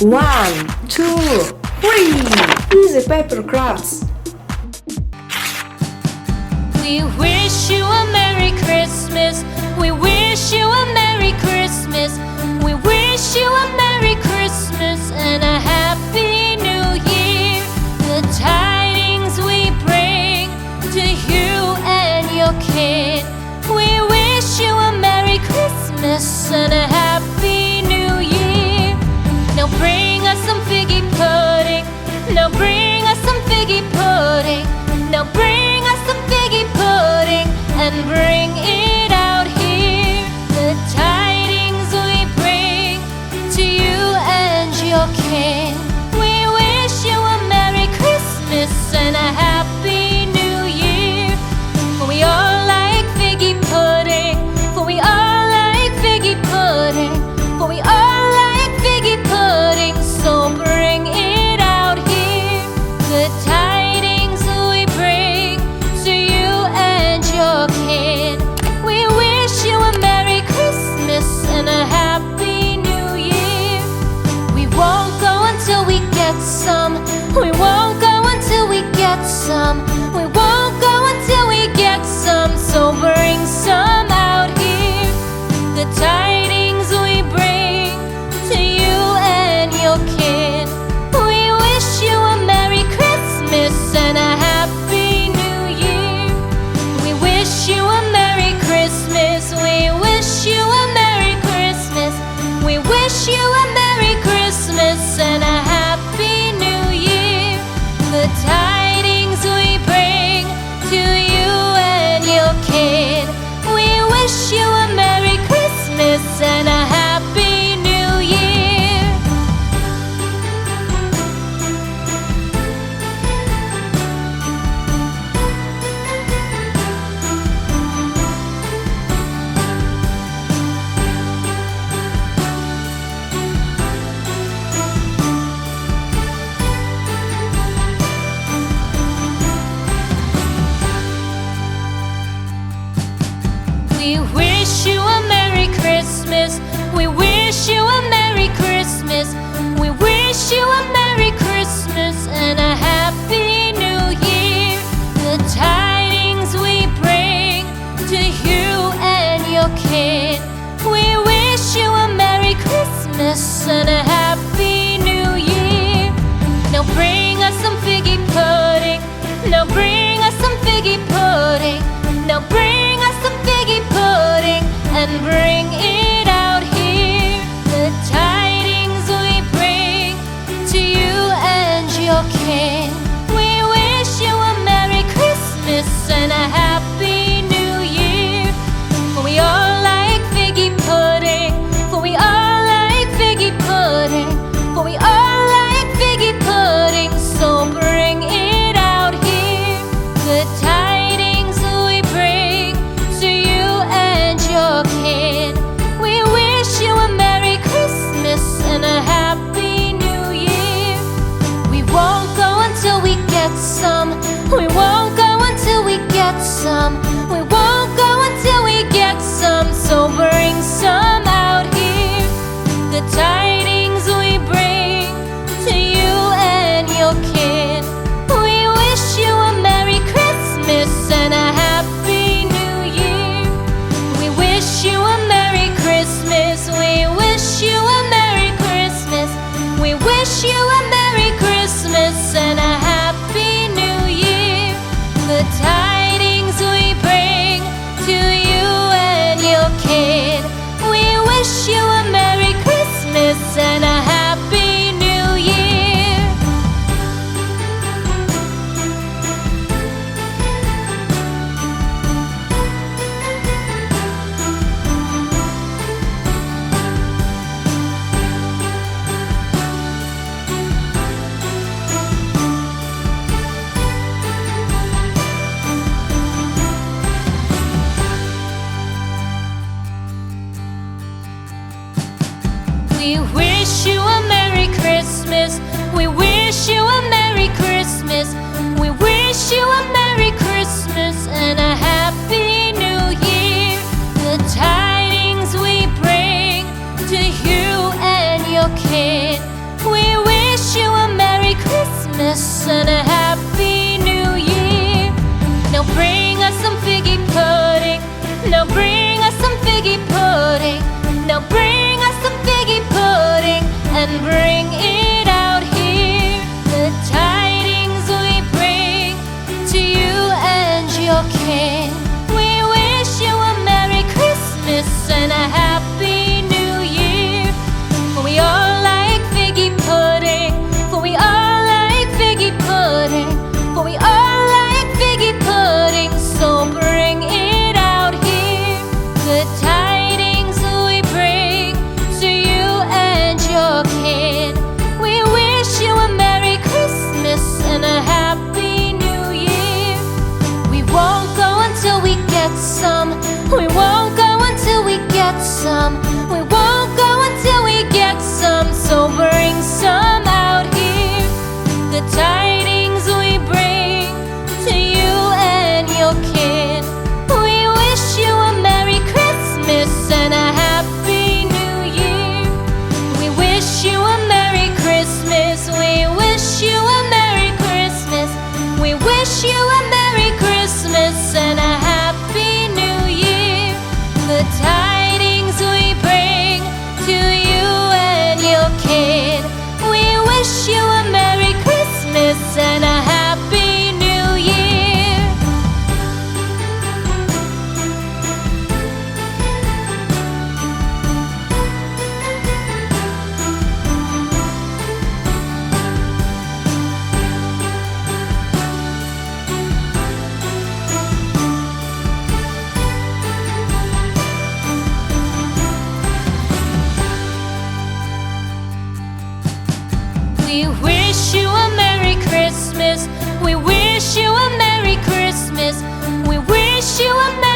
1, 2, 3. Easy paper crafts. We wish you a Merry Christmas. We wish you a Merry Christmas. We wish you a Merry Christmas and a Happy New Year. The tidings we bring to you and your kid. We wish you a Merry Christmas and a Happy New Year. Now bring us some figgy pudding. Now bring us some figgy pudding. Now bring us some figgy pudding and bring it out here. The tidings we bring to you and your king. We wish you a Merry Christmas and a Happy New Year. For we all like figgy pudding. For we all like figgy pudding. For we all like figgy pudding. So bring it out here. The tidings we bring to you and your kid. We wish you a Merry Christmas and a Happy New Year. We won't go until we get some. We won't go until we get some. We won't go until we get some. So bring some out here. The tidings we bring to you and your kid. We wish you a Merry Christmas and a Happy New Year. We wish you a Merry Christmas. We wish you a Merry Christmas. We wish you a Merry Christmas and a Happy New Year. The tidings we bring to you and your kid. We wish you a Merry Christmas and a Happy New Year. We wish you a Merry Christmas. We wish you a Merry Christmas. We wish you a Merry Christmas and a Happy New Year. The tidings we bring to you and your kid. We wish you a Merry Christmas and a Happy New Year. Now bring us some figgy pudding. Now bring us some figgy pudding. Now bring us some figgy pudding and bring it out here. The tidings we bring to you and your king. We wish you a Merry Christmas and a Happy New Year. For we all like figgy pudding. For we all like figgy pudding. For we all like figgy pudding. So bring it out here. The tidings we bring to you and your kid. We wish you a Merry Christmas and a Happy New Year. We won't go until we get some. We won't go until we get some. We won't go until we get some. So bring some out here. The tidings we bring to you and your kid. We wish you a Merry Christmas and a Happy New Year. We wish you a Merry Christmas. We wish you a Merry Christmas. We wish you a Merry Christmas and a Happy New Year. The tidings we bring to you and your kid. We wish you a Merry Christmas and a Happy New Year. We wish you a Merry Christmas. We wish you a Merry Christmas. We wish you a Merry Christmas and a Happy New Year. The tidings we bring to you and your kid. We Christmas and a Happy New Year. Now bring us some figgy pudding. Now bring us some figgy pudding. Now bring us some figgy pudding and bring it out here. The tidings we bring to you and your king. We wish you a Merry Christmas and a Happy New Year. For we all like figgy pudding. For we all like figgy pudding. For we all like figgy pudding. So bring it out here. The tidings we bring to you and your kin. We wish you a Merry Christmas and a Happy New Year. We won't go until we get some. We won't go until we get some. We won't go until we get some. So bring some out here. The tidings we bring to you and your kin. We wish you a Merry Christmas and a Happy New Year. We wish you a Merry Christmas. We wish you a Merry Christmas. We wish you a Merry Christmas and a Happy New Year. The tidings we bring to you and your kid. We wish you a Merry Christmas and a Happy New Year. We wish you a Merry Christmas. We wish you a Merry Christmas. We wish you a Merry